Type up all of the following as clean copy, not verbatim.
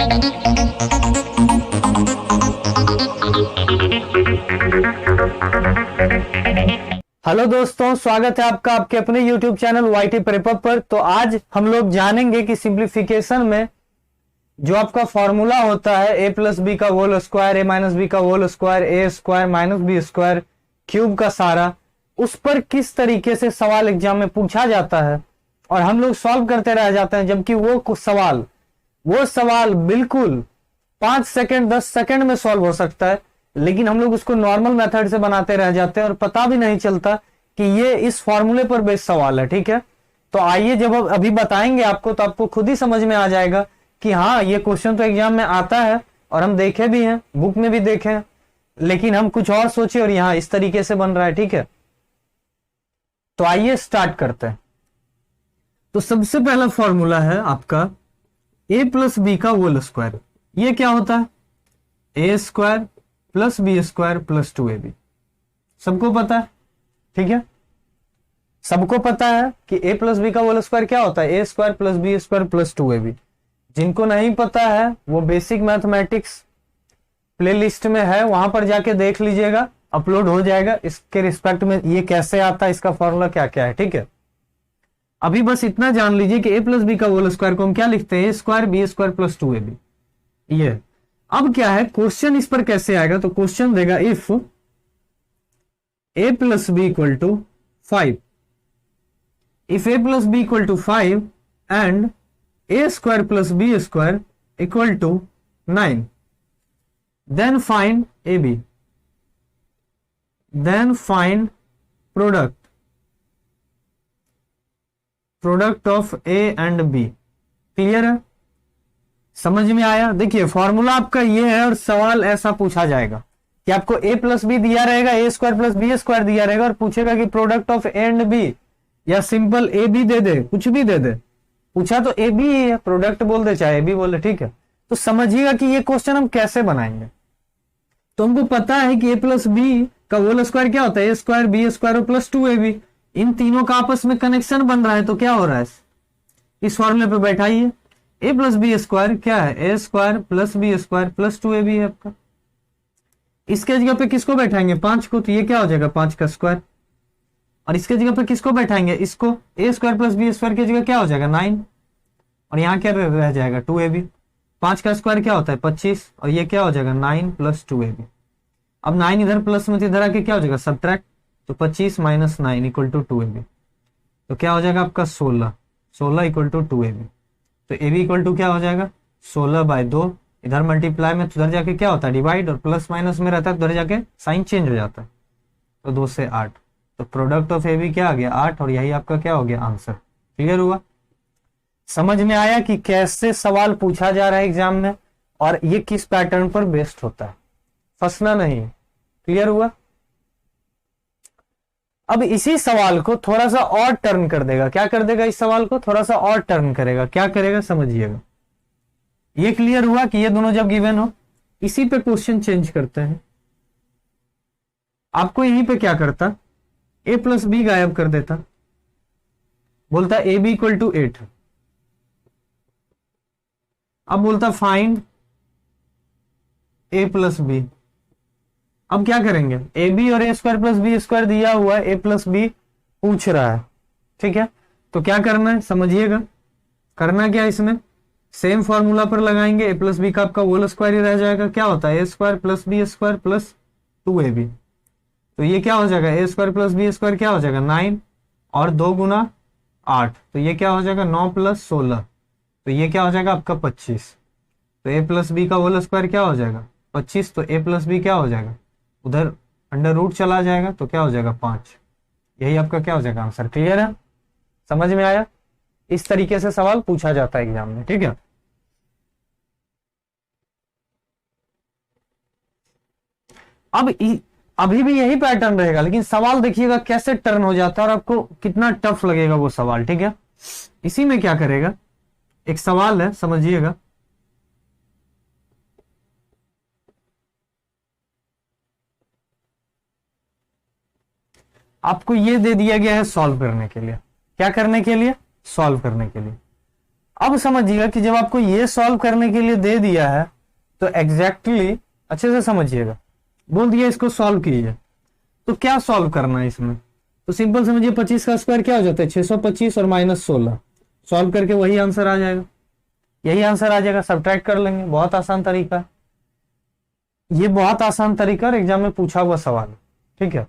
Hello दोस्तों, स्वागत है आपका आपके अपने YouTube चैनल वाईटी प्रेपअप पर। तो आज हम लोग जानेंगे कि सिंप्लीफिकेशन में जो आपका फॉर्मूला होता है ए प्लस बी का whole square, a minus B का whole square, a square minus B square cube का सारा, उस पर किस तरीके से सवाल एग्जाम में पूछा जाता है और हम लोग सॉल्व करते रह जाते हैं, जबकि वो सवाल बिल्कुल 5 सेकंड 10 सेकंड में सॉल्व हो सकता है, लेकिन हम लोग उसको नॉर्मल मेथड से बनाते रह जाते हैं और पता भी नहीं चलता कि ये इस फॉर्मूले पर बेस्ड सवाल है। ठीक है, तो आइए, जब अभी बताएंगे आपको तो आपको खुद ही समझ में आ जाएगा कि हाँ, ये क्वेश्चन तो एग्जाम में आता है और हम देखे भी हैं, बुक में भी देखे हैं, लेकिन हम कुछ और सोचे और यहाँ इस तरीके से बन रहा है। ठीक है, तो आइए स्टार्ट करते हैं। तो सबसे पहला फॉर्मूला है आपका ए प्लस बी का होल स्क्वायर। ये क्या होता है? ए square plus B square plus 2ab। सबको पता है, ठीक है, सबको पता है कि ए प्लस बी का होल स्क्वायर क्या होता है? ए square plus B square plus 2ab। जिनको नहीं पता है वो बेसिक मैथमेटिक्स प्लेलिस्ट में है, वहां पर जाके देख लीजिएगा, अपलोड हो जाएगा इसके रिस्पेक्ट में, ये कैसे आता है, इसका फॉर्मूला क्या क्या है। ठीक है, अभी बस इतना जान लीजिए कि ए प्लस बी का होल स्क्वायर को हम क्या लिखते हैं? A square b square plus 2ab। ये अब क्या है, क्वेश्चन इस पर कैसे आएगा? तो क्वेश्चन देगा if A plus B equal to 5, if A plus B equal to 5 and A square plus B square equal to 9, then find A B, then find product of A and B. Clear है? समझ में आया? देखिए, formula आपका ये है और सवाल ऐसा पूछा जाएगा कि आपको ए प्लस बी दिया रहेगा, A square plus B square दिया रहेगा और पूछेगा कि product of A and B, या सिंपल ए बी दे दे, कुछ भी दे दे। पूछा तो ए बी है, प्रोडक्ट बोल दे चाहे ए बी बोले। ठीक है, तो समझिएगा कि ये क्वेश्चन हम कैसे बनाएंगे। तो हमको पता है कि ए प्लस बी का होल स्क्वायर क्या होता है? ए स्क्वायर बी स्क्वायर और प्लस 2ab। इन तीनों का आपस में कनेक्शन बन रहा है, तो क्या हो रहा है? इस फॉर्मूले पे बैठाइए, ए प्लस बी स्क्वायर क्या है? ए square plus B square plus 2ab है आपका। इसके जगह पे किसको बैठाएंगे? 5 को, तो ये क्या हो जाएगा? 5 का स्क्वायर। और इसके जगह पे किसको बैठाएंगे? इसको। ए स्क्वायर प्लस बी स्क्वायर की जगह क्या हो जाएगा? 9, और यहाँ क्या रह जाएगा? 2ab। 5 का स्क्वायर क्या होता है? 25, और ये क्या हो जाएगा? 9 प्लस 2ab। अब 9 इधर प्लस में, इधर आके क्या हो जाएगा? सब्ट्रैक्ट, तो 25 माइनस 9 इक्वल टू 2ab। तो क्या हो जाएगा आपका? 16 इक्वल टू 2ab। तो ab इक्वल टू क्या हो जाएगा? 16/2। इधर मल्टीप्लाई में, तो उधर जाके क्या होता है? डिवाइड, और प्लस माइनस में रहता है तो उधर जाके साइन चेंज हो जाता है, तो 2 से 8। तो प्रोडक्ट ऑफ ab क्या आ गया? 8, और यही आपका क्या हो गया? आंसर। क्लियर हुआ? समझ में आया कि कैसे सवाल पूछा जा रहा है एग्जाम में और ये किस पैटर्न पर बेस्ड होता है, फंसना नहीं। क्लियर हुआ? अब इसी सवाल को थोड़ा सा और टर्न कर देगा। क्या कर देगा? इस सवाल को थोड़ा सा और टर्न करेगा। क्या करेगा? समझिएगा। ये क्लियर हुआ कि ये दोनों जब गिवन हो, इसी पे क्वेश्चन चेंज करते हैं। आपको यहीं पे क्या करता? ए प्लस बी गायब कर देता, बोलता ए बी इक्वल टू 8। अब बोलता फाइंड ए प्लस बी। अब क्या करेंगे? ए बी और ए स्क्वायर प्लस बी स्क्वायर दिया हुआ है, ए प्लस बी पूछ रहा है। ठीक है, तो क्या करना है समझिएगा। करना क्या, इसमें सेम फॉर्मूला पर लगाएंगे। ए प्लस बी का आपका होल स्क्वायर ही रह जाएगा। क्या होता है? ए square plus B square plus 2ab। तो ये क्या हो जाएगा? A square plus B square क्या हो जाएगा? 9, और 2 गुना 8, तो ये क्या हो जाएगा? 9 प्लस 16, तो ये क्या हो जाएगा आपका? 25। तो ए प्लस बी का होल स्क्वायर क्या हो जाएगा? 25। तो ए प्लस बी क्या हो जाएगा? उधर अंडर रूट चला जाएगा, तो क्या हो जाएगा? 5। यही आपका क्या हो जाएगा? आंसर। क्लियर है? समझ में आया? इस तरीके से सवाल पूछा जाता है एग्जाम में। ठीक है, अब अभी भी यही पैटर्न रहेगा, लेकिन सवाल देखिएगा कैसे टर्न हो जाता है और आपको कितना टफ लगेगा वो सवाल। ठीक है, इसी में क्या करेगा, एक सवाल है, समझिएगा। आपको ये दे दिया गया है सॉल्व करने के लिए। क्या करने के लिए? सॉल्व करने के लिए। अब समझिएगा कि जब आपको ये सॉल्व करने के लिए दे दिया है तो एग्जैक्टली अच्छे से समझिएगा, बोल दिया इसको सॉल्व कीजिए, तो क्या सॉल्व करना है इसमें, तो सिंपल समझिए 25 का स्क्वायर क्या हो जाता है 625 और -16, सॉल्व करके वही आंसर आ जाएगा, यही आंसर आ जाएगा, सब्ट्रैक्ट कर लेंगे। बहुत आसान तरीका है ये, बहुत आसान तरीका और एग्जाम में पूछा हुआ सवाल है, ठीक है।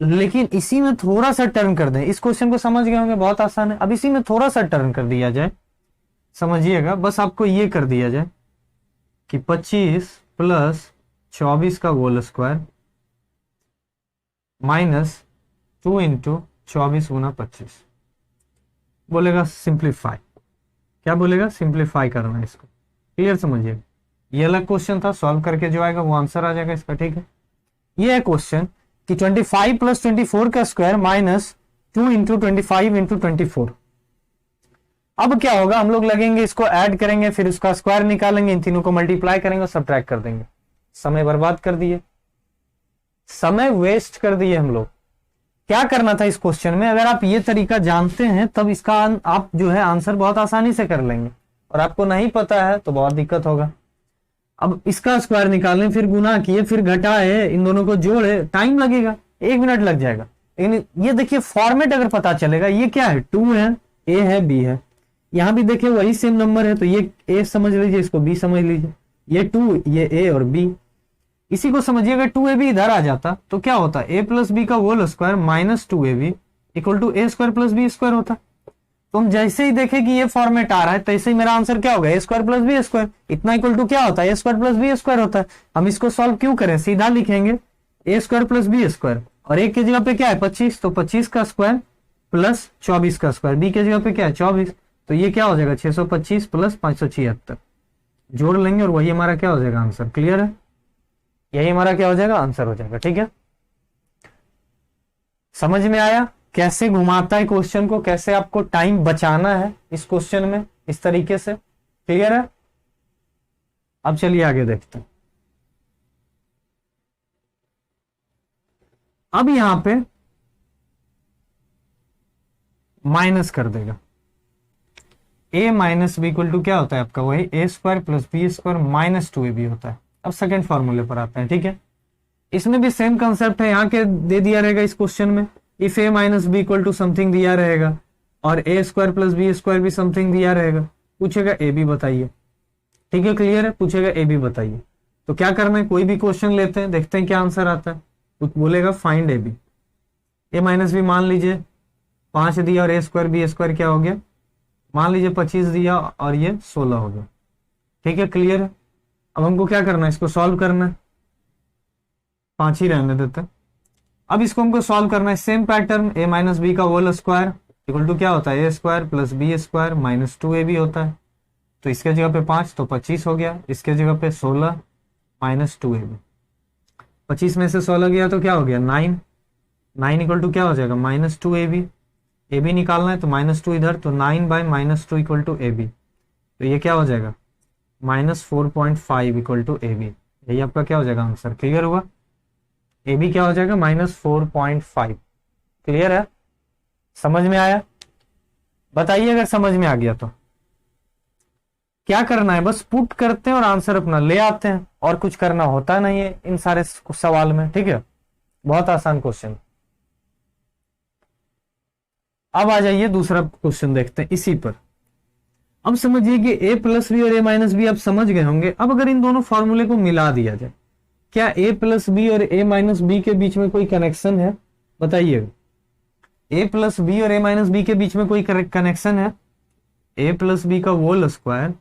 लेकिन इसी में थोड़ा सा टर्न कर दें, इस क्वेश्चन को समझ गए होंगे, बहुत आसान है। अब इसी में थोड़ा सा टर्न कर दिया जाए, समझिएगा, बस आपको ये कर दिया जाए कि 25 + 24 का होल स्क्वायर -2 × 24 × 25, बोलेगा सिंप्लीफाई, क्या बोलेगा, सिंप्लीफाई करना है इसको, क्लियर समझिएगा। ये अलग क्वेश्चन था, सॉल्व करके जो आएगा वो आंसर आ जाएगा इसका, ठीक है। ये है क्वेश्चन कि 25 + 24 का स्क्वायर -2 × 25 × 24। अब क्या होगा, हम लोग लगेंगे इसको ऐड करेंगे, फिर उसका स्क्वायर निकालेंगे, इन तीनों को मल्टीप्लाई करेंगे और सब्ट्रैक्ट कर देंगे। समय बर्बाद कर दिए, समय वेस्ट कर दिए हम लोग। क्या करना था इस क्वेश्चन में, अगर आप ये तरीका जानते हैं तब इसका आप जो है आंसर बहुत आसानी से कर लेंगे, और आपको नहीं पता है तो बहुत दिक्कत होगा। अब इसका स्क्वायर निकालें, फिर गुना किए, फिर घटाए, इन दोनों को जोड़े, टाइम लगेगा, 1 मिनट लग जाएगा। लेकिन ये देखिए फॉर्मेट अगर पता चलेगा, ये क्या है, 2 है, ए है, बी है, यहां भी देखिए वही सेम नंबर है, तो ये ए समझ लीजिए, इसको बी समझ लीजिए, ये 2, ये ए और बी, इसी को समझिएगा। 2ab इधर आ जाता तो क्या होता, a + b का whole square -2ab = a² + b² होता। तो हम जैसे ही देखें कि ये फॉर्मेट आ रहा है, तैसे ही मेरा आंसर क्या होगा, a² + b², इतना इक्वल टू क्या होता है, a² + b² होता है। हम इसको सॉल्व क्यों करें, सीधा लिखेंगे a² + b², और एक की जगह पे क्या है 25, तो 25 का स्क्वायर प्लस 24 का स्क्वायर, b की जगह पे क्या है 24, तो ये क्या हो जाएगा 625 + 576, जोड़ लेंगे और वही हमारा क्या हो जाएगा आंसर, क्लियर है, यही हमारा क्या हो जाएगा आंसर हो जाएगा, ठीक है। समझ में आया कैसे घुमाता है क्वेश्चन को, कैसे आपको टाइम बचाना है इस क्वेश्चन में, इस तरीके से, क्लियर है। अब चलिए आगे देखते हैं। अब यहां पे माइनस कर देगा, a - b = क्या होता है आपका, वही a² + b² -2ab होता है। अब सेकेंड फॉर्मूले पर आते हैं, ठीक है। इसमें भी सेम कंसेप्ट है, यहाँ के दे दिया रहेगा इस क्वेश्चन में, इफ a - b = समथिंग दिया रहेगा, और a² + b² भी समथिंग दिया रहेगा, पूछेगा a b बताइए, ठीक है, क्लियर है, पूछेगा a b बताइए। तो क्या करना है, कोई भी क्वेश्चन लेते हैं, देखते हैं क्या आंसर आता है। कुछ बोलेगा find a b, a - b मान लीजिए 5 दिया और a² b² क्या हो गया, मान लीजिए 25 दिया और ये 16 हो गया, ठीक है, क्लियर है। अब हमको क्या करना है, इसको सॉल्व करना है, 5 ही रहने देते हैं। अब इसको हमको सॉल्व करना है, सेम पैटर्न, a - b का होल स्क्वायर = क्या होता है, a² + b² -2ab होता है। तो इसके जगह पे 5 तो 25 हो गया, इसके जगह पे 16 -2ab, 25 में से 16 गया तो क्या हो गया 9, 9 = क्या हो जाएगा -2ab, ab निकालना है तो -2 इधर, तो 9/-2 = ab, तो ये क्या हो जाएगा -4.5 = ab, यही आपका क्या हो जाएगा आंसर, क्लियर हुआ। ab क्या हो जाएगा -4.5, क्लियर है, समझ में आया, बताइए अगर समझ में आ गया तो। क्या करना है, बस पुट करते हैं और आंसर अपना ले आते हैं, और कुछ करना होता नहीं है इन सारे सवाल में, ठीक है, बहुत आसान क्वेश्चन। अब आ जाइए दूसरा क्वेश्चन देखते हैं इसी पर। अब समझिए कि a + b और a - b आप समझ गए होंगे। अब अगर इन दोनों फॉर्मूले को मिला दिया जाए, क्या a + b और a - b के बीच में कोई कनेक्शन है, बताइए। a + b और a - b के बीच में कोई कनेक्शन है, a + b का होल स्क्वायर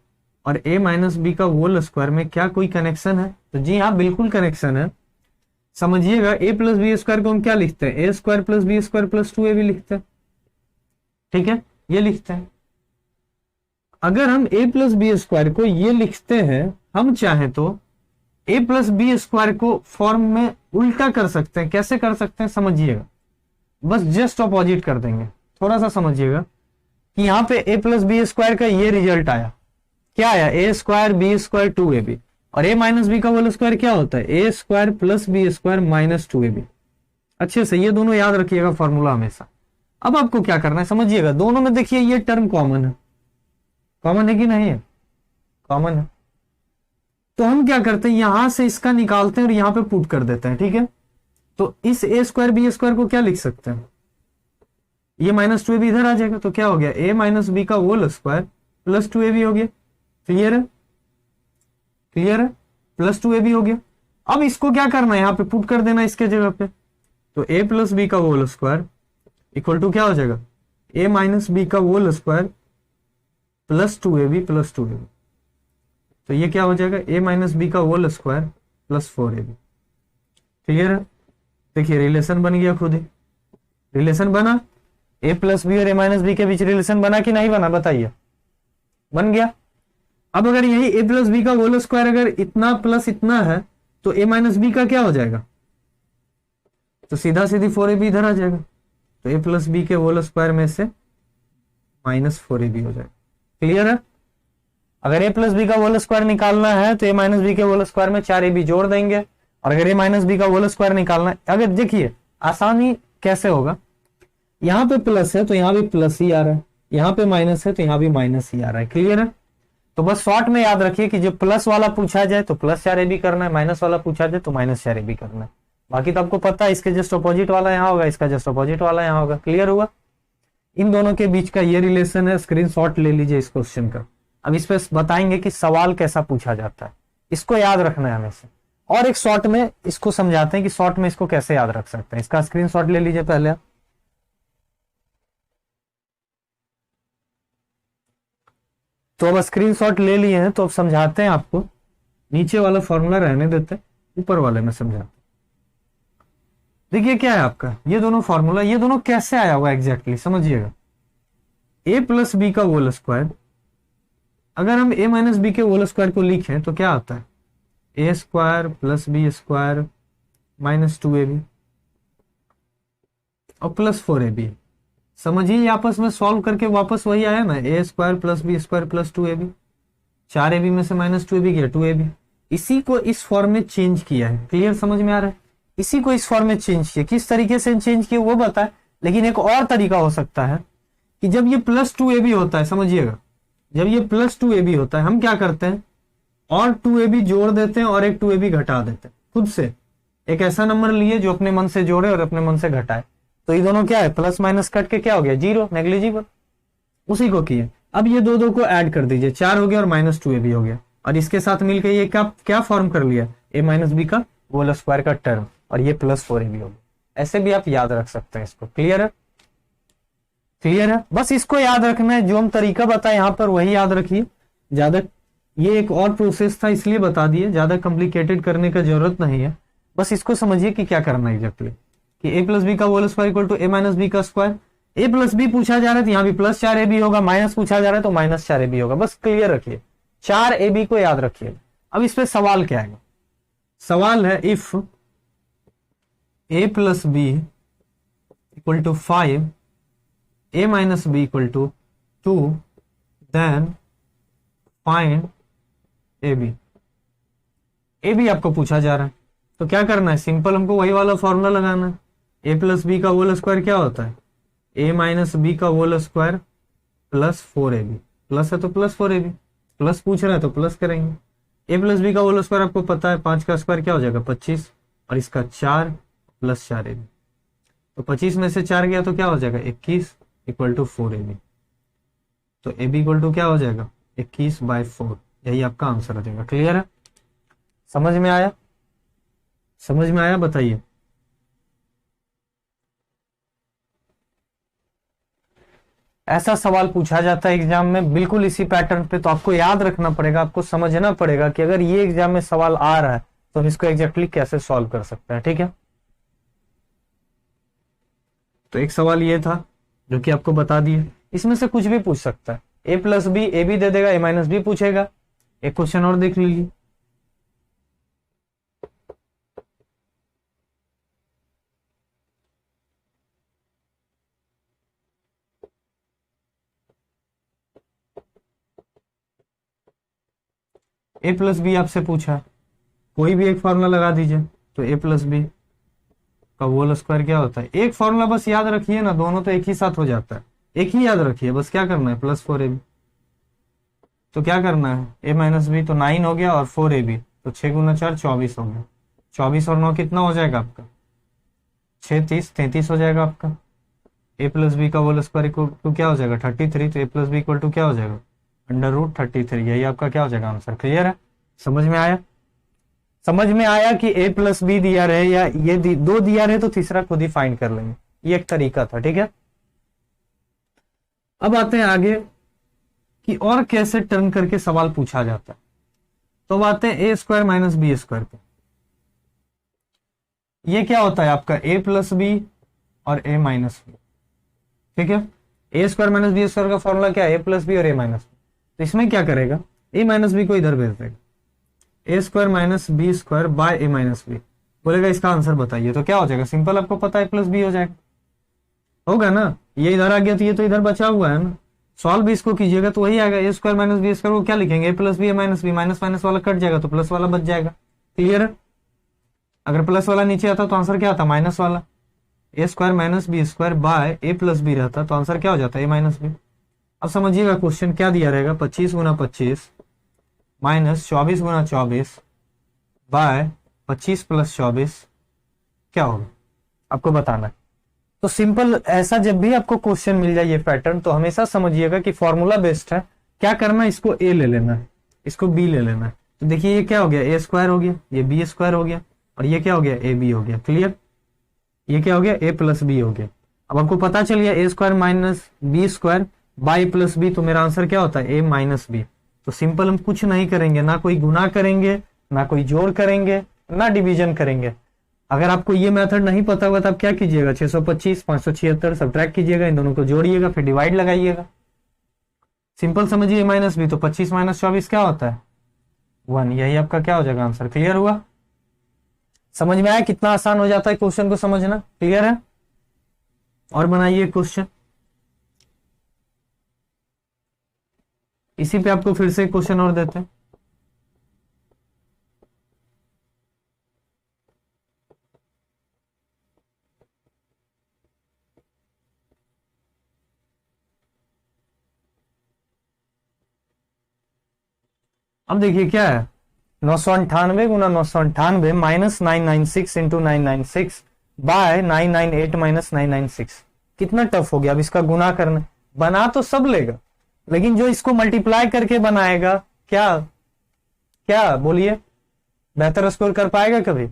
और a - b का होल स्क्वायर में क्या कोई कनेक्शन है, तो जी हाँ बिल्कुल कनेक्शन है। समझिएगा a + b² को हम क्या लिखते हैं, a² + b² + 2ab लिखते हैं, ठीक है, ये लिखते हैं। अगर हम a + b² को ये लिखते हैं, हम चाहें तो a + b² को फॉर्म में उल्टा कर सकते हैं, कैसे कर सकते हैं समझिएगा, बस जस्ट ऑपोजिट कर देंगे। थोड़ा सा समझिएगा कि यहाँ पे a + b² का ये रिजल्ट आया, क्या आया, a² b² 2ab, और a - b का होल स्क्वायर क्या होता है, a² + b² -2ab। अच्छे से ये दोनों याद रखिएगा फॉर्मूला हमेशा। अब आपको क्या करना है समझिएगा, दोनों में देखिए ये टर्म कॉमन है, कॉमन है कि नहीं है? कॉमन है। तो हम क्या करते हैं, यहां से इसका निकालते हैं और यहां पे पुट कर देते हैं, ठीक है। तो इस ए स्क्वायर बी स्क्वायर को क्या लिख सकते हैं, ये माइनस 2ab इधर आ जाएगा, तो क्या हो गया, a माइनस बी का होल स्क्वायर प्लस 2ab हो गया। क्लियर है? क्लियर है? प्लस 2ab हो गया। अब इसको क्या करना है, यहां पे पुट कर देना इसके जगह पे। तो a प्लस बी का होल स्क्वायर इक्वल टू क्या हो जाएगा, a माइनस बी का whole square plus 2ab plus 2ab। तो ये क्या हो जाएगा, a माइनस बी का whole square plus 4ab। Clear है? देखिए रिलेशन बन गया, खुद ही रिलेशन बना, a प्लस बी और a माइनस बी के बीच रिलेशन बना कि नहीं बना, बताइए। बन गया। अब अगर यही a प्लस बी का होल स्क्वायर अगर इतना प्लस इतना है तो a माइनस बी का क्या हो जाएगा, तो सीधा सीधी 4ab इधर आ जाएगा। तो a प्लस बी के होल स्क्वायर में से माइनस 4ab हो जाएगा। क्लियर है? अगर a प्लस बी का होल स्क्वायर निकालना है तो a माइनस बी के होल स्क्वायर में 4ab जोड़ देंगे, और अगर a माइनस बी का होल स्क्वायर निकालना है, अगर देखिए आसानी कैसे होगा, यहां पे प्लस है तो यहां भी प्लस ही आ रहा है, यहां पे माइनस है तो यहां भी माइनस ही आ रहा है। क्लियर है? तो बस शॉर्ट में याद रखिए कि जो प्लस वाला पूछा जाए तो प्लस 4ab करना है, माइनस वाला पूछा जाए तो माइनस 4ab करना है। बाकी तो आपको पता है, इसके जस्ट अपोजिट वाला यहाँ होगा, इसका जस्ट अपोजिट वाला यहाँ होगा। क्लियर हुआ? इन दोनों के बीच का ये रिलेशन है। स्क्रीनशॉट ले लीजिए इस क्वेश्चन का। अब इस पे बताएंगे कि सवाल कैसा पूछा जाता है, इसको याद रखना है हमेशा। और एक शॉर्ट में इसको समझाते हैं कि शॉर्ट में इसको कैसे याद रख सकते हैं। इसका स्क्रीनशॉट ले लीजिए पहले आप। तो अब स्क्रीनशॉट ले लिए हैं, तो अब समझाते हैं आपको। नीचे वाला फॉर्मूला रहने देते हैं, ऊपर वाले में समझाते। देखिए क्या है आपका, ये दोनों फॉर्मूला, ये दोनों कैसे आया हुआ एग्जैक्टली समझिएगा। a प्लस बी का होल स्क्वायर, अगर हम a माइनस बी के होल स्क्वायर को लिखें तो क्या आता है, a square plus B square minus 2ab और प्लस 4ab। समझिए आपस में सॉल्व करके वापस वही आया ना, a square plus B square plus 2ab, 4ab में से माइनस 2ab गया 2ab। इसी को इस फॉर्म में चेंज किया है। क्लियर? समझ में आ रहा है? इसी को इस फॉर्म में चेंज किया। किस तरीके से चेंज किया वो बताए, लेकिन एक और तरीका हो सकता है कि जब ये प्लस 2ab होता है, समझिएगा, जब ये प्लस 2ab होता है हम क्या करते हैं, और 2ab जोड़ देते हैं और एक 2ab घटा देते हैं खुद से। एक ऐसा नंबर लिए जो अपने मन से जोड़े और अपने मन से घटाए, तो ये दोनों क्या है, प्लस माइनस कट के क्या हो गया, जीरो, नेग्लिजिबल। उसी को किए। अब ये दो को ऐड कर दीजिए, 4 हो गया और माइनस 2ab हो गया, और इसके साथ मिलकर ये क्या फॉर्म कर लिया, a माइनस बी का होल स्क्वायर का टर्म, और ये प्लस 4ab हो गया। ऐसे भी आप याद रख सकते हैं इसको। क्लियर है? क्लियर है? बस इसको याद रखना है, जो हम तरीका बताए यहाँ पर वही याद रखिए। ज्यादा ये एक और प्रोसेस था इसलिए बता दिए, ज्यादा कॉम्प्लिकेटेड करने का जरूरत नहीं है। बस इसको समझिए कि क्या करना है एग्जैक्टली, कि a प्लस बी का whole square equal to a minus B का स्क्वायर। a प्लस बी पूछा जा रहा है तो यहाँ भी प्लस 4ab होगा, माइनस पूछा जा रहा है तो माइनस 4ab होगा। बस क्लियर रखिए, 4ab को याद रखिए। अब इस पे सवाल क्या है, सवाल है if a plus B equal to 5, a minus B equal to 2, then find ab। ab आपको पूछा जा रहा है तो क्या करना है, सिंपल हमको वही वाला फॉर्मूला लगाना है। a प्लस बी का होल स्क्वायर क्या होता है, a माइनस बी का whole square plus 4ab। Plus है तो प्लस 4ab, प्लस पूछ रहा है तो प्लस करेंगे। a प्लस बी का होल स्क्वायर आपको पता है, 5 का स्क्वायर क्या हो जाएगा 25, और इसका 4 प्लस 4ab। तो 25 में से 4 गया तो क्या हो जाएगा 21 इक्वल टू 4ab। तो ab इक्वल टू क्या हो जाएगा 21/4। यही आपका आंसर हो जाएगा। क्लियर है? समझ में आया? समझ में आया? बताइए। ऐसा सवाल पूछा जाता है एग्जाम में बिल्कुल इसी पैटर्न पे, तो आपको याद रखना पड़ेगा, आपको समझना पड़ेगा कि अगर ये एग्जाम में सवाल आ रहा है तो हम इसको एग्जैक्टली कैसे सॉल्व कर सकते हैं। ठीक है? तो एक सवाल ये था जो कि आपको बता दिए, इसमें से कुछ भी पूछ सकता है। a प्लस बी, ए भी दे देगा, a माइनस बी पूछेगा। एक क्वेश्चन और देख लीजिए, a प्लस बी आपसे पूछा, कोई भी एक फॉर्मूला लगा दीजिए। तो a प्लस बी का होल स्क्वायर क्या होता है, एक फॉर्मूला बस याद रखिए ना, दोनों तो एक ही साथ हो जाता है। एक ही याद रखिए, बस क्या करना है, प्लस 4ab। तो क्या करना है, ए माइनस बी तो 9 हो गया और 4ab, तो 6 गुना 4 24 हो गया। 24 और 9 कितना हो जाएगा आपका, 6 30 33 हो जाएगा आपका। ए प्लस बी का होल स्क्वायर इक्वल टू क्या हो जाएगा 33, तो ए प्लस बी इक्वल टू क्या हो जाएगा √33। यही आपका क्या हो जाएगा आंसर। क्लियर है, समझ में आया? समझ में आया कि ए प्लस बी दिया रहे या ये दो दिया रहे तो तीसरा खुद ही फाइंड कर लेंगे, ये एक तरीका था। ठीक है, अब आते हैं आगे कि और कैसे टर्न करके सवाल पूछा जाता है। तो आते हैं a square minus B square पे। ये क्या होता है आपका ए प्लस बी और ए माइनस बी। ठीक है, ए स्क्वायर माइनस बी स्क्वायर का फॉर्मूला क्या है, ए प्लस बी और ए माइनस बी। तो इसमें क्या करेगा, ए माइनस बी को इधर भेज देगा, a square minus B square by a minus b, बोलेगा इसका आंसर बताइए। तो क्या हो जाएगा, सिंपल आपको पता है प्लस बी हो जाएगा, होगा ना। ये इधर आ गया तो ये तो इधर बचा हुआ है ना, सॉल्व भी इसको कीजिएगा तो वही आएगा। ए स्क्वायर माइनस बी स्क्वायर को क्या लिखेंगे, ए प्लस बी ए माइनस बी, माइनस माइनस वाला कट जाएगा तो प्लस वाला बच जाएगा। क्लियर है, अगर प्लस वाला नीचे आता तो आंसर क्या आता, माइनस वाला। A square minus B square by a plus b रहता तो आंसर क्या हो जाता है, ए माइनस बी। अब समझिएगा क्वेश्चन क्या दिया रहेगा, 25 गुना 25 माइनस 24 गुना 24 बाय 25 प्लस 24 क्या होगा, आपको बताना है। तो सिंपल ऐसा जब भी आपको क्वेश्चन मिल जाए ये पैटर्न, तो हमेशा समझिएगा कि फॉर्मूला बेस्ड है। क्या करना है, इसको ए ले लेना है, इसको बी ले लेना है। तो देखिए ये क्या हो गया, ए स्क्वायर हो गया, ये बी स्क्वायर हो गया, और ये क्या हो गया, ए बी हो गया। क्लियर, ये क्या हो गया, ए प्लस बी हो गया। अब आपको पता चल गया a square minus B square by plus b, तो मेरा आंसर क्या होता है, ए माइनस बी। तो सिंपल हम कुछ नहीं करेंगे, ना कोई गुना करेंगे, ना कोई जोड़ करेंगे, ना डिवीजन करेंगे। अगर आपको ये मेथड नहीं पता होगा तो आप क्या कीजिएगा, 625 576 सब्ट्रैक्ट कीजिएगा, इन दोनों को जोड़िएगा, फिर डिवाइड लगाइएगा। सिंपल समझिए, ए माइनस बी, तो 25 माइनस 24 क्या होता है 1, यही आपका क्या हो जाएगा आंसर। क्लियर हुआ, समझ में आया कितना आसान हो जाता है क्वेश्चन को समझना। क्लियर है, और बनाइए क्वेश्चन। इसी पे आपको फिर से क्वेश्चन और देते हैं। अब देखिए क्या है, 998 गुना 998 माइनस 996 इंटू 996 बाय 998 माइनस 996। कितना टफ हो गया, अब इसका गुना करना। बना तो सब लेगा, लेकिन जो इसको मल्टीप्लाई करके बनाएगा क्या क्या बोलिए, बेहतर स्कोर कर पाएगा कभी।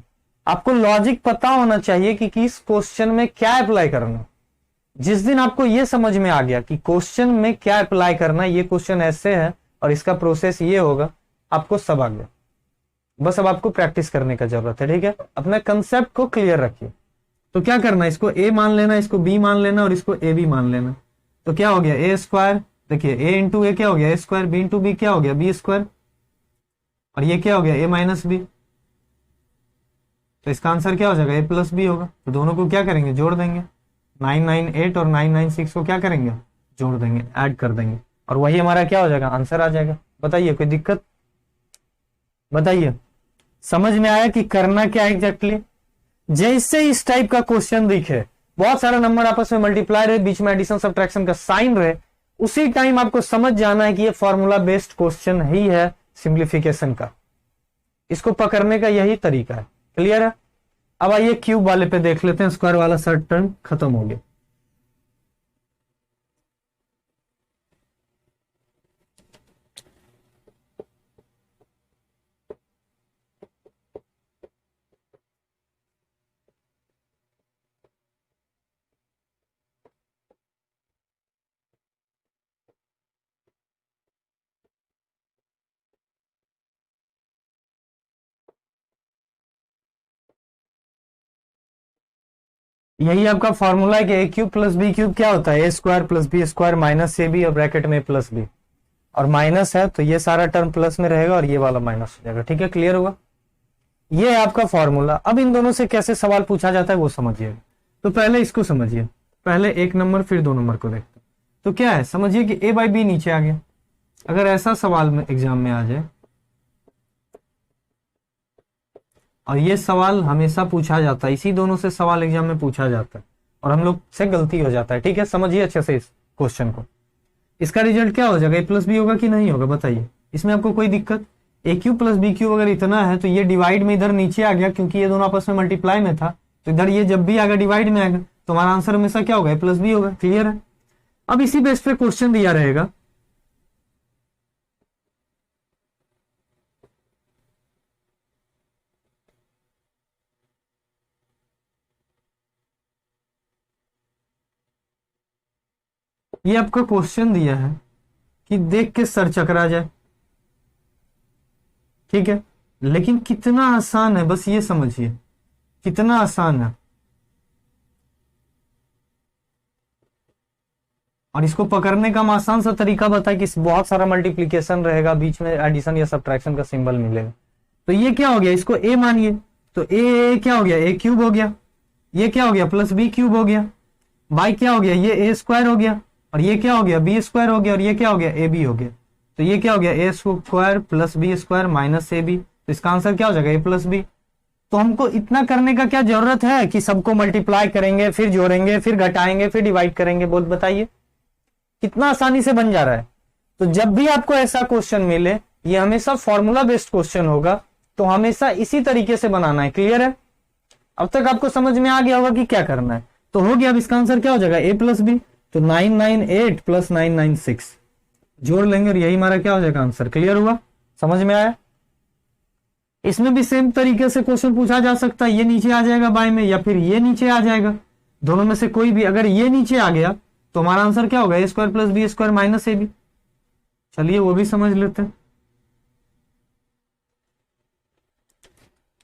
आपको लॉजिक पता होना चाहिए कि किस क्वेश्चन में क्या अप्लाई करना। जिस दिन आपको यह समझ में आ गया कि क्वेश्चन में क्या अप्लाई करना, ये क्वेश्चन ऐसे है और इसका प्रोसेस ये होगा, आपको सब आ गया। बस अब आपको प्रैक्टिस करने का जरूरत है। ठीक है, अपने कंसेप्ट को क्लियर रखिए। तो क्या करना है, इसको ए मान लेना, इसको बी मान लेना और इसको ए बी मान लेना। तो क्या हो गया, ए स्क्वायर, देखिए ए इंटू ए क्या हो गया, a square, B into B क्या हो गया, बी स्क्वायर, और ये क्या हो गया, ए माइनस बी। तो इसका आंसर क्या हो जाएगा, ए प्लस बी होगा। तो दोनों को क्या करेंगे, जोड़ देंगे। 998 और 996 को क्या करेंगे, जोड़ देंगे, ऐड कर देंगे, और वही हमारा क्या हो जाएगा, आंसर आ जाएगा। बताइए कोई दिक्कत, बताइए समझ में आया कि करना क्या एग्जैक्टली। जैसे इस टाइप का क्वेश्चन दिखे, बहुत सारा नंबर आपस में मल्टीप्लाई रहे, बीच में एडिशन सब्ट्रैक्शन का साइन रहे, उसी टाइम आपको समझ जाना है कि ये फॉर्मूला बेस्ड क्वेश्चन ही है सिंप्लीफिकेशन का। इसको पकड़ने का यही तरीका है। क्लियर है, अब आइए क्यूब वाले पे देख लेते हैं। स्क्वायर वाला सर्ट टर्म खत्म हो गया। यही आपका फॉर्मूला है कि a cube plus B cube क्या होता है, ए square plus B square minus a b और ब्रैकेट में प्लस बी, और माइनस है तो ये सारा टर्म प्लस में रहेगा और ये वाला माइनस हो जाएगा। ठीक है, क्लियर होगा, ये है आपका फॉर्मूला। अब इन दोनों से कैसे सवाल पूछा जाता है वो समझिएगा। तो पहले इसको समझिए, पहले एक नंबर फिर 2 नंबर को देखते हैं। तो क्या है, समझिए कि ए बाई बी नीचे आ गया। अगर ऐसा सवाल में एग्जाम में आ जाए, और ये सवाल हमेशा पूछा जाता है, इसी दोनों से सवाल एग्जाम में पूछा जाता है और हम लोग से गलती हो जाता है। ठीक है, समझिए अच्छे से इस क्वेश्चन को। इसका रिजल्ट क्या हो जाएगा, ए प्लस बी होगा कि नहीं होगा, बताइए। इसमें आपको कोई दिक्कत? ए क्यूब प्लस बी क्यूब अगर इतना है तो ये डिवाइड में इधर नीचे आ गया, क्योंकि ये दोनों आपस में मल्टीप्लाई में था, तो इधर ये जब भी आएगा डिवाइड में आएगा, तो हमारा आंसर हमेशा क्या होगा? ए प्लस बी होगा। क्लियर है? अब इसी बेस पे क्वेश्चन दिया रहेगा, ये आपका क्वेश्चन दिया है कि देख के सर चकरा जाए, ठीक है, लेकिन कितना आसान है बस ये समझिए, कितना आसान है। और इसको पकड़ने का हम आसान सा तरीका बताए कि बहुत सारा मल्टीप्लीकेशन रहेगा, बीच में एडिशन या सब्ट्रैक्शन का सिंबल मिलेगा। तो ये क्या हो गया? इसको ए मानिए, तो ए क्या हो गया? ए क्यूब हो गया। ये क्या हो गया? प्लस बी क्यूब हो गया। बाई क्या हो गया? ये ए स्क्वायर हो गया। और ये क्या हो गया? बी स्क्वायर हो गया। और ये क्या हो गया? ए बी हो गया। तो ये क्या हो गया? A square plus B square minus a b. तो इसका आंसर क्या हो जाएगा? A plus b. तो हमको इतना करने का क्या जरूरत है कि सबको मल्टीप्लाई करेंगे, फिर जोड़ेंगे, फिर घटाएंगे, फिर डिवाइड करेंगे? बोल बताइए, कितना आसानी से बन जा रहा है। तो जब भी आपको ऐसा क्वेश्चन मिले, ये हमेशा फॉर्मूला बेस्ड क्वेश्चन होगा, तो हमेशा इसी तरीके से बनाना है। क्लियर है? अब तक आपको समझ में आ गया होगा कि क्या करना है। तो हो गया। अब इसका आंसर क्या हो जाएगा? A plus b. तो 998 प्लस 996 जोड़ लेंगे और यही हमारा क्या हो जाएगा? आंसर। क्लियर हुआ? समझ में आया? इसमें भी सेम तरीके से क्वेश्चन पूछा जा सकता है। ये नीचे आ जाएगा बाय में, या फिर ये नीचे आ जाएगा, दोनों में से कोई भी। अगर ये नीचे आ गया तो हमारा आंसर क्या होगा? A square plus B square minus a b. चलिए वो भी समझ लेते हैं।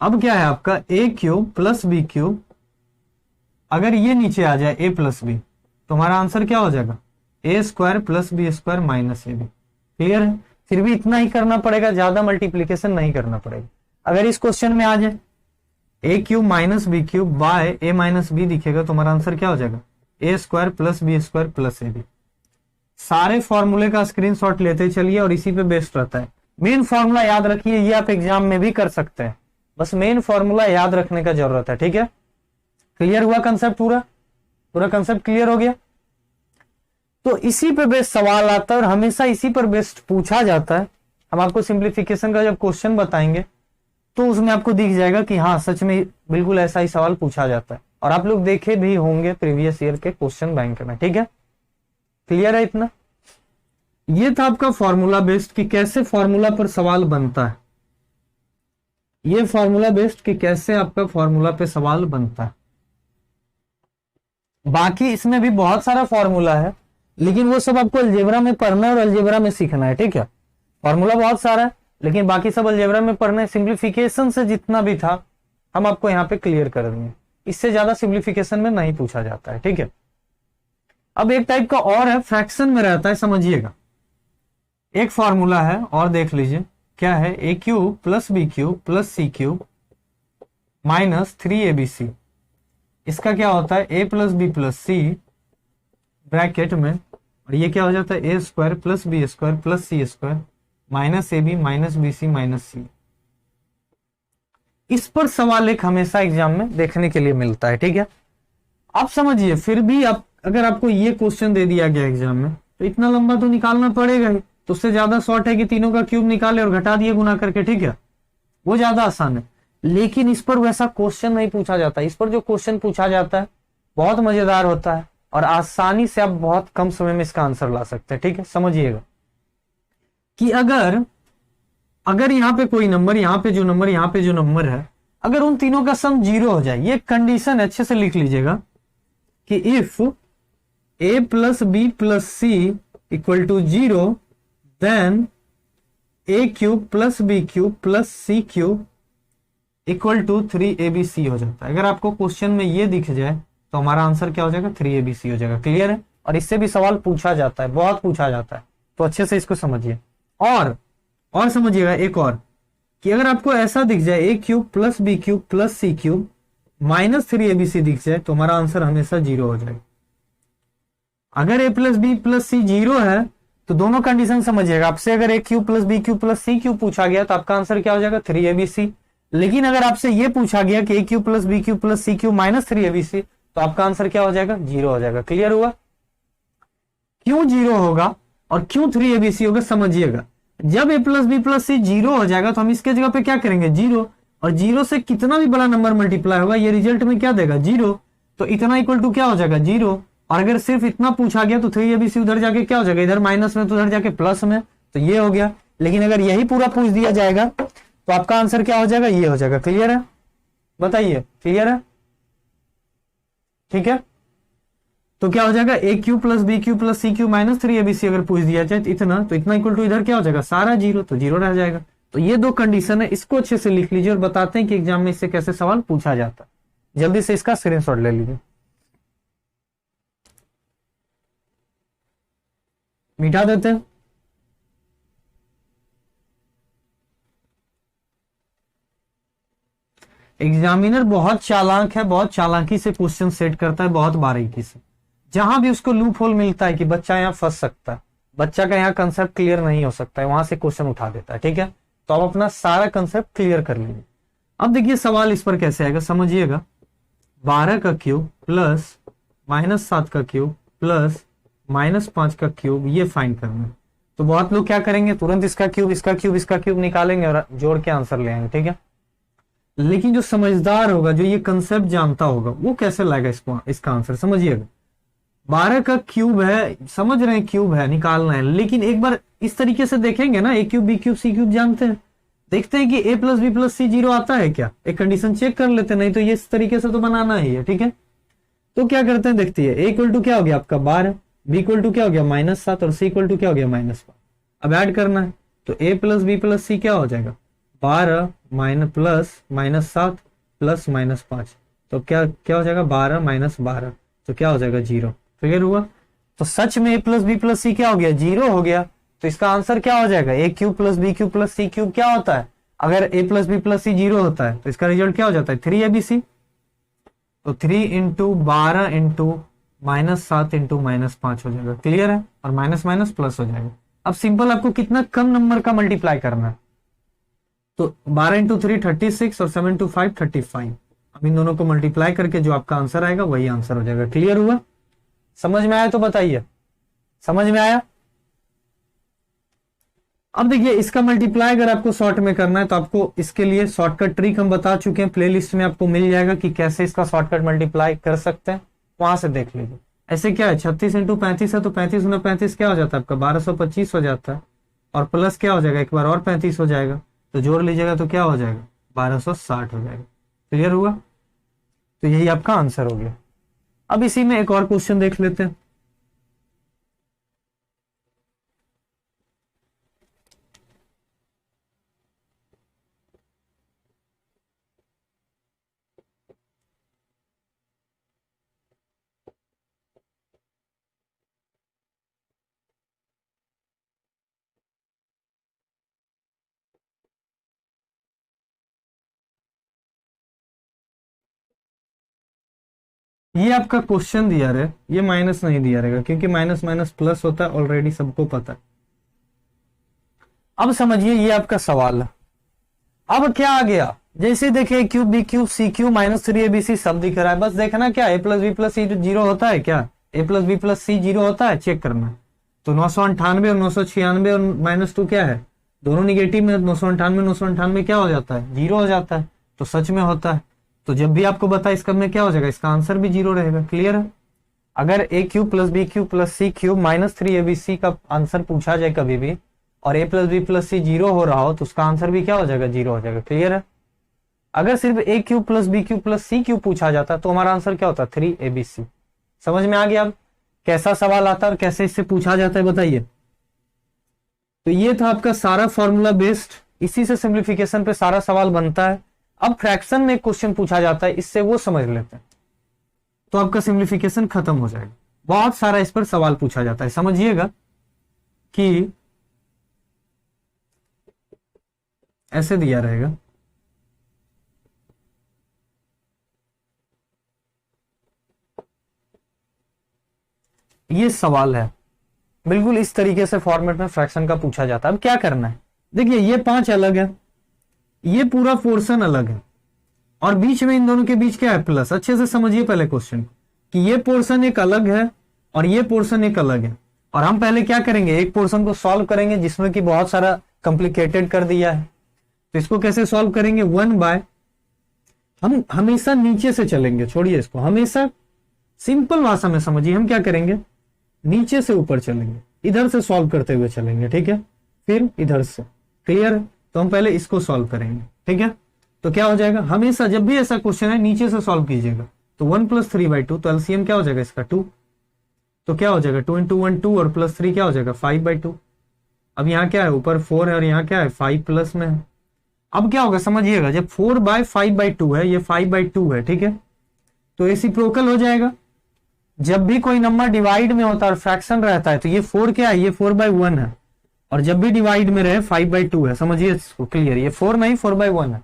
अब क्या है आपका? ए क्यूब प्लस बी क्यूब, अगर ये नीचे आ जाए ए प्लस बी, तो हमारा आंसर क्या हो जाएगा? A square plus B square minus a b. Clear है? फिर भी इतना ही करना पड़ेगा, ज्यादा मल्टीप्लीकेशन नहीं करना पड़ेगा। अगर इस क्वेश्चन में आ जाए a cube minus b cube by a minus b दिखेगा, तो हमारा आंसर क्या हो जाएगा? A square plus B square plus a b. सारे फॉर्मूले का स्क्रीनशॉट लेते चलिए और इसी पे बेस्ड रहता है। मेन फॉर्मूला याद रखिए, ये आप एग्जाम में भी कर सकते हैं, बस मेन फॉर्मूला याद रखने का जरूरत है। ठीक है? क्लियर हुआ कंसेप्ट? पूरा कंसेप्ट क्लियर हो गया? तो इसी पे बेस्ड सवाल आता है और हमेशा इसी पर बेस्ड पूछा जाता है। हम आपको सिंप्लीफिकेशन का जब क्वेश्चन बताएंगे तो उसमें आपको दिख जाएगा कि हाँ सच में बिल्कुल ऐसा ही सवाल पूछा जाता है, और आप लोग देखे भी होंगे प्रीवियस ईयर के क्वेश्चन बैंक में। ठीक है? क्लियर है इतना? ये था आपका फॉर्मूला बेस्ड कि कैसे फॉर्मूला पर सवाल बनता है। ये फॉर्मूला बेस्ड कि कैसे आपका फॉर्मूला पे सवाल बनता है। बाकी इसमें भी बहुत सारा फॉर्मूला है, लेकिन वो सब आपको अलजेब्रा में पढ़ना है और अलजेब्रा में सीखना है। ठीक है? फॉर्मूला बहुत सारा है, लेकिन बाकी सब अलजेब्रा में पढ़ना है। सिंप्लीफिकेशन से जितना भी था हम आपको यहाँ पे क्लियर कर देंगे, इससे ज्यादा सिंप्लीफिकेशन में नहीं पूछा जाता है। ठीक है? अब एक टाइप का और है, फ्रैक्शन में रहता है, समझिएगा। एक फॉर्मूला है और देख लीजिए क्या है? A cube plus B cube plus C cube minus 3abc। इसका क्या होता है? A plus B plus c bracket में, और ये क्या हो जाता है? ए square plus B square plus c square minus a b minus b c minus c. इस पर सवाल एक हमेशा एग्जाम में देखने के लिए मिलता है। ठीक है? आप समझिए, फिर भी आप अगर आपको ये क्वेश्चन दे दिया गया एग्जाम में, तो इतना लंबा तो निकालना पड़ेगा ही। तो उससे ज्यादा शॉर्ट है कि तीनों का क्यूब निकाले और घटा दिए गुना करके। ठीक है? वो ज्यादा आसान है, लेकिन इस पर वैसा क्वेश्चन नहीं पूछा जाता। इस पर जो क्वेश्चन पूछा जाता है बहुत मजेदार होता है और आसानी से आप बहुत कम समय में इसका आंसर ला सकते हैं। ठीक है? समझिएगा कि अगर यहाँ पे कोई नंबर, यहाँ पे जो नंबर, यहाँ पे जो नंबर है, अगर उन तीनों का सम 0 हो जाए, ये कंडीशन अच्छे से लिख लीजिएगा कि if A plus B plus C equal to 0 then A cube plus B cube plus C cube equal to 3abc हो जाता है। अगर आपको क्वेश्चन में ये दिख जाए तो हमारा आंसर क्या हो जाएगा? 3abc हो जाएगा। क्लियर है? और इससे भी सवाल पूछा जाता है, बहुत पूछा जाता है, तो अच्छे से इसको समझिए। और समझिएगा एक और, कि अगर आपको ऐसा दिख जाए a cube plus B cube plus C cube minus 3abc दिख जाए, तो हमारा आंसर हमेशा 0 हो जाएगा। अगर a plus B plus c 0 है तो दोनों कंडीशन समझिएगा। आपसे अगर a cube plus B cube plus C cube पूछा गया तो आपका आंसर क्या हो जाएगा? 3abc। लेकिन अगर आपसे ये पूछा गया कि a cube plus B cube plus C cube minus 3abc, तो आपका आंसर क्या हो जाएगा? 0 हो जाएगा। क्लियर हुआ? क्यों 0 होगा और क्यों 3abc होगा समझिएगा। जब a plus B plus C zero हो जाएगा तो हम इसके जगह पे क्या करेंगे, जीरो, और जीरो से कितना भी बड़ा नंबर मल्टीप्लाई होगा ये रिजल्ट में क्या देगा, जीरो। तो इतना इक्वल टू क्या हो जाएगा, जीरो। और अगर सिर्फ इतना पूछा गया तो 3abc उधर जाके क्या हो जाएगा, इधर माइनस में तो उधर जाके प्लस में, तो ये हो गया। लेकिन अगर यही पूरा पूछ दिया जाएगा तो आपका आंसर क्या हो जाएगा, ये हो जाएगा। क्लियर है, बताइए क्लियर है, ठीक है। तो क्या हो जाएगा, a cube plus b cube plus c cube minus 3abc अगर पूछ दिया जाए तो इतना इक्वल टू इधर क्या हो जाएगा, सारा जीरो, तो जीरो रह जाएगा। तो ये दो कंडीशन है, इसको अच्छे से लिख लीजिए और बताते हैं कि एग्जाम में इससे कैसे सवाल पूछा जाता है। जल्दी से इसका स्क्रीनशॉट ले लीजिए। मिटा देते हैं। एग्जामिनर बहुत चालाक है, बहुत चालाकी से क्वेश्चन सेट करता है, बहुत बारीकी से। जहां भी उसको लूप होल मिलता है कि बच्चा यहाँ फंस सकता है, बच्चा का यहाँ कंसेप्ट क्लियर नहीं हो सकता है, वहां से क्वेश्चन उठा देता है, ठीक है। तो आप अपना सारा कंसेप्ट क्लियर कर लीजिए। अब देखिए सवाल इस पर कैसे आएगा, समझिएगा। 12 का क्यूब प्लस -7 का क्यूब प्लस -5 का क्यूब, ये फाइंड करना है। तो बहुत लोग क्या करेंगे, तुरंत इसका क्यूब इसका क्यूब इसका क्यूब निकालेंगे और जोड़ के आंसर ले आएंगे, ठीक है। लेकिन जो समझदार होगा, जो ये कंसेप्ट जानता होगा, वो कैसे लाएगा इसका आंसर, समझिएगा। 12 का क्यूब है, समझ रहे हैं, क्यूब है, निकालना है। लेकिन एक बार इस तरीके से देखेंगे ना, A cube B cube C cube जानते हैं, देखते हैं कि a plus B plus C zero आता है क्या, एक कंडीशन चेक कर लेते हैं, नहीं तो ये इस तरीके से तो बनाना ही है, ठीक है। तो क्या करते हैं, देखते हैं, ए इक्वल टू क्या हो गया आपका 12, बी इक्वल टू क्या हो गया -7 और सी इक्वल टू क्या हो गया -5। अब ऐड करना है तो a प्लस बी प्लस सी क्या हो जाएगा, 12 प्लस -7 प्लस -5, तो क्या क्या हो जाएगा, 12 -12, तो क्या हो जाएगा, जीरो। फिगर हुआ। तो सच में a प्लस बी प्लस सी क्या हो गया, जीरो हो गया। तो इसका आंसर क्या हो जाएगा, a cube plus B cube plus C cube क्या होता है, अगर a plus B plus C zero होता है तो इसका रिजल्ट क्या हो जाता है, 3abc। तो 3 इंटू 12 इंटू -7 इंटू -5 हो जाएगा। क्लियर है, और माइनस माइनस प्लस हो जाएगा। अब सिंपल आपको कितना कम नंबर का मल्टीप्लाई करना है, तो 12 इंटू 3 36 और 7 इंटू 5 35। अब इन दोनों को मल्टीप्लाई करके जो आपका आंसर आएगा वही आंसर हो जाएगा। क्लियर हुआ, समझ में आया तो बताइए, समझ में आया। अब देखिए इसका मल्टीप्लाई अगर आपको शॉर्ट में करना है तो आपको इसके लिए शॉर्टकट ट्रिक हम बता चुके हैं, प्लेलिस्ट में आपको मिल जाएगा कि कैसे इसका शॉर्टकट मल्टीप्लाई कर सकते हैं, वहां से देख लीजिए। ऐसे क्या है, 36 इंटू 35 है तो 35 गुना 35 क्या हो जाता है आपका 1225 हो जाता है, और प्लस क्या हो जाएगा, एक बार और 35 हो जाएगा, तो जोड़ लीजिएगा तो क्या हो जाएगा, 1260 हो जाएगा। क्लियर हुआ, तो यही आपका आंसर हो गया। अब इसी में एक और क्वेश्चन देख लेते हैं। ये आपका क्वेश्चन दिया रहे, ये माइनस नहीं दिया रहेगा क्योंकि माइनस माइनस प्लस होता है, ऑलरेडी सबको पता है। अब समझिए ये आपका सवाल है। अब क्या आ गया, जैसे देखिए cube B cube C cube -3abc सब दिख रहा है, बस देखना क्या a plus B plus C zero होता है क्या, a plus B plus C zero होता है, चेक करना। तो 998 और 996 और -2 क्या है, दोनों निगेटिव में, 998 क्या हो जाता है, जीरो हो जाता है, तो सच में होता है। तो जब भी आपको बताए इसका में क्या हो जाएगा, इसका आंसर भी जीरो रहेगा। क्लियर है, अगर a cube plus B cube plus C cube -3abc का आंसर पूछा जाए कभी भी और a plus B plus C zero हो रहा हो तो उसका आंसर भी क्या हो जाएगा, जीरो हो जाएगा। क्लियर है, अगर सिर्फ a cube plus B cube plus C cube पूछा जाता तो हमारा आंसर क्या होता, 3abc। समझ में आ गया अब कैसा सवाल आता है और कैसे इससे पूछा जाता है, बताइए। तो ये था आपका सारा फॉर्मूला बेस्ड, इसी से सिंप्लीफिकेशन पे सारा सवाल बनता है। अब फ्रैक्शन में क्वेश्चन पूछा जाता है, इससे वो समझ लेते हैं तो आपका सिंप्लीफिकेशन खत्म हो जाएगा। बहुत सारा इस पर सवाल पूछा जाता है, समझिएगा कि ऐसे दिया रहेगा, ये सवाल है, बिल्कुल इस तरीके से फॉर्मेट में फ्रैक्शन का पूछा जाता है। अब क्या करना है, देखिए ये 5 अलग है, ये पूरा पोर्शन अलग है, और बीच में इन दोनों के बीच क्या है, प्लस। अच्छे से समझिए पहले क्वेश्चन कि ये पोर्शन एक अलग है और ये पोर्शन एक अलग है, और हम पहले क्या करेंगे, एक पोर्शन को सॉल्व करेंगे जिसमें कि बहुत सारा कॉम्प्लिकेटेड कर दिया है। तो इसको कैसे सॉल्व करेंगे, 1/, हम हमेशा नीचे से चलेंगे, छोड़िए इसको, हमेशा सिंपल भाषा में समझिए, हम क्या करेंगे, नीचे से ऊपर चलेंगे, इधर से सॉल्व करते हुए चलेंगे, ठीक है, फिर इधर से, क्लियर है। तो हम पहले इसको सॉल्व करेंगे, ठीक है। तो क्या हो जाएगा, हमेशा जब भी ऐसा क्वेश्चन है नीचे से सॉल्व कीजिएगा। तो 1 + 3/2, तो एलसीएम क्या हो जाएगा इसका 2, तो क्या हो जाएगा 2 × 1 2 और +3 क्या हो जाएगा 5/2। अब यहाँ क्या है, ऊपर 4 है और यहाँ क्या है 5 प्लस में है। अब क्या होगा समझिएगा, जब 4/5/2 है, ये 5/2 है, ठीक है, तो रेसिप्रोकल हो जाएगा। जब भी कोई नंबर डिवाइड में होता है और फ्रैक्शन रहता है तो ये 4 क्या है, ये 4/1 है, और जब भी डिवाइड में रहे 5/2 है, समझिए इसको क्लियर, ये 4 नहीं 4/1 है।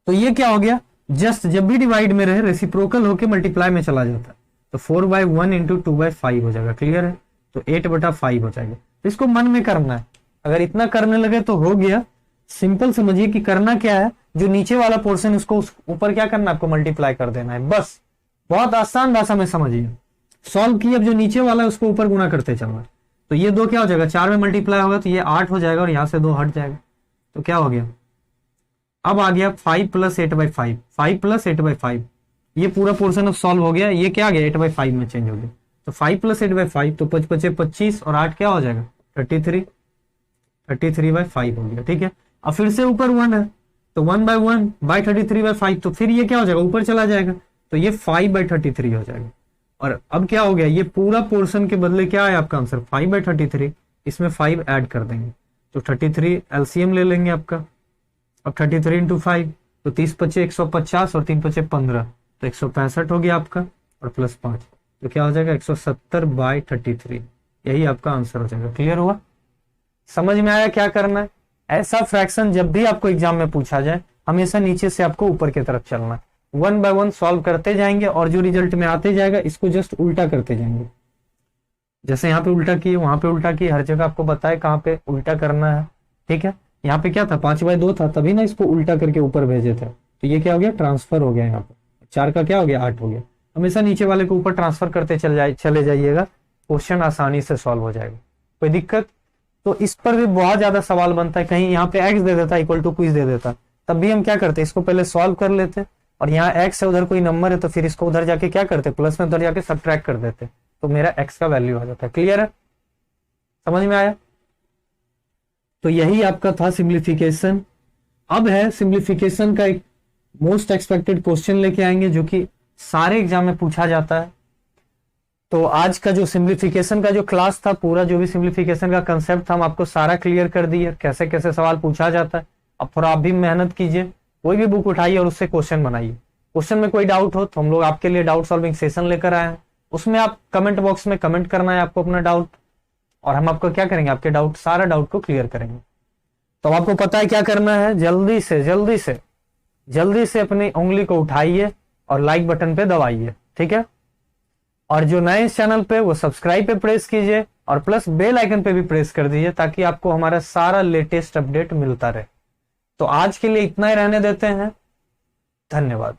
तो ये क्या हो गया, जस्ट जब भी डिवाइड में रहे रेसिप्रोकल होके मल्टीप्लाई में चला जाता है, तो 4/1 × 2/5 हो जाएगा, क्लियर है। तो 8/5 हो जाएगा। तो इसको मन में करना है, अगर इतना करने लगे तो हो गया। सिंपल समझिए कि करना क्या है, जो नीचे वाला पोर्शन उसको ऊपर क्या करना है, आपको मल्टीप्लाई कर देना है, बस। बहुत आसान भाषा में समझिए, सॉल्व किए, अब जो नीचे वाला है उसको ऊपर गुना करते चलना है। तो ये 2 क्या हो जाएगा, 4 में मल्टीप्लाई होगा तो ये 8 हो जाएगा और यहां से 2 हट जाएगा, तो क्या हो गया, अब आ गया 5 + 8/5, 5 + 8/5, ये पूरा पोर्शन अब सॉल्व हो गया। ये क्या आ गया 8/5 में चेंज हो गया, तो 5 + 8/5, तो 5 × 5 = 25 और 8 क्या हो जाएगा 33, 33/5 हो गया, ठीक है। अब फिर से ऊपर 1 है, तो 1/1/33/5, तो फिर ये क्या हो जाएगा, ऊपर चला जाएगा, तो ये 5/33 हो जाएगा। और अब क्या हो गया, ये पूरा पोर्शन के बदले क्या है आपका आंसर 5/33, इसमें 5 ऐड कर देंगे, तो 33 एलसीएम ले लेंगे आपका। अब 33 × 5, तो 30 × 5 = 150 और 3 × 5 = 15, तो 165 हो गया आपका, और +5, तो क्या हो जाएगा 170/33, यही आपका आंसर हो जाएगा। क्लियर हुआ, समझ में आया क्या करना है। ऐसा फ्रैक्शन जब भी आपको एग्जाम में पूछा जाए, हमेशा नीचे से आपको ऊपर की तरफ चलना है, 1 by 1 सॉल्व करते जाएंगे, और जो रिजल्ट में आते जाएगा इसको जस्ट उल्टा करते जाएंगे। जैसे यहाँ पे उल्टा किए, वहां पे उल्टा किए, हर जगह आपको बताए कहाँ पे उल्टा करना है, ठीक है। यहाँ पे क्या था 5/2 था, तभी ना इसको उल्टा करके ऊपर भेजे थे, तो ये क्या हो गया ट्रांसफर हो गया, यहाँ पे 4 का क्या हो गया 8 हो गया। हमेशा नीचे वाले को ऊपर ट्रांसफर करते चले जाइएगा, क्वेश्चन आसानी से सॉल्व हो जाएगा, कोई दिक्कत। तो इस पर भी बहुत ज्यादा सवाल बनता है, कहीं यहाँ पे x दे देता इक्वल टू क्विज दे देता, तब भी हम क्या करते, इसको पहले सॉल्व कर लेते, और यहाँ x है, उधर कोई नंबर है, तो फिर इसको उधर जाके क्या करते, प्लस में उधर जाके सब्ट्रैक्ट कर देते, तो मेरा x का वैल्यू आ जाता है। क्लियर है, समझ में आया। तो यही आपका था सिंप्लीफिकेशन। अब है सिंप्लीफिकेशन का एक मोस्ट एक्सपेक्टेड क्वेश्चन लेके आएंगे, जो कि सारे एग्जाम में पूछा जाता है। तो आज का जो सिंप्लीफिकेशन का जो क्लास था, पूरा जो भी सिंप्लीफिकेशन का कंसेप्ट था, हम आपको सारा क्लियर कर दिए, कैसे कैसे सवाल पूछा जाता है। अब थोड़ा आप भी मेहनत कीजिए, कोई भी बुक उठाइए और उससे क्वेश्चन बनाइए। क्वेश्चन में कोई डाउट हो तो हम लोग आपके लिए डाउट सॉल्विंग सेशन लेकर आए हैं, उसमें आप कमेंट बॉक्स में कमेंट करना है आपको अपना डाउट, और हम आपको क्या करेंगे, आपके डाउट सारा डाउट को क्लियर करेंगे। तो आपको पता है क्या करना है, जल्दी से अपनी उंगली को उठाइए और लाइक बटन पे दबाइए, ठीक है। और जो नए इस चैनल पे, वो सब्सक्राइब पे प्रेस कीजिए, और प्लस बेल आइकन पे भी प्रेस कर दीजिए, ताकि आपको हमारा सारा लेटेस्ट अपडेट मिलता रहे। तो आज के लिए इतना ही रहने देते हैं, धन्यवाद।